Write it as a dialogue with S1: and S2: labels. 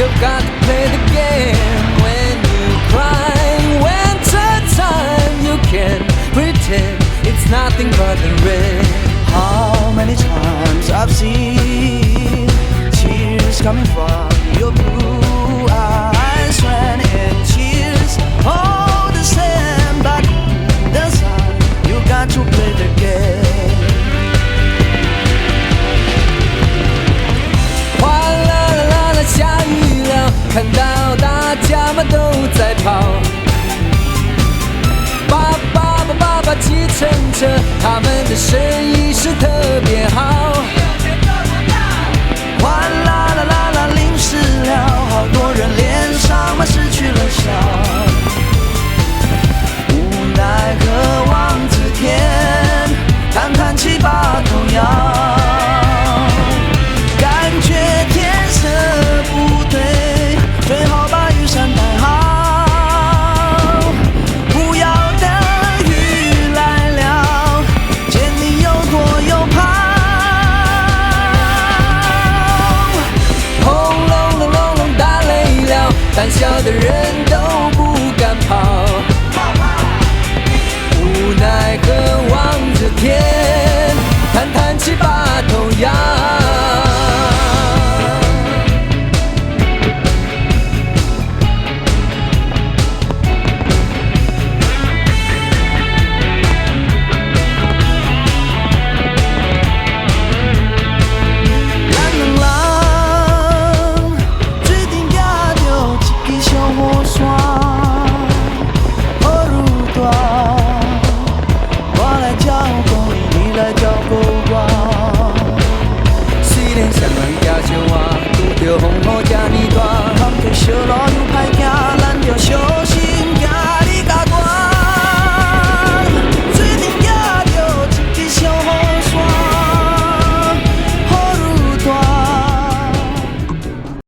S1: You've got to play the game. When you cry, winter time, you can pretend it's nothing but the rain.
S2: How many times I've seen tears coming from your blue eyes, rain and tears, all the same, but in the sun, you got to play the game.
S1: 哗啦啦啦啦，下雨了，看到大家们都在跑。爸计程车，他们的生意是特别好。
S2: 哗啦啦啦啦，淋湿了，好多人脸上满失去了笑。无奈何望着天，叹叹气把头摇，感觉天色不对，最好把雨伞带好。
S1: 胆小的人都不敢跑，无奈何望着天，叹叹气把头摇。虽然双人行小我拄着风雨这呢大，
S2: 通过小路。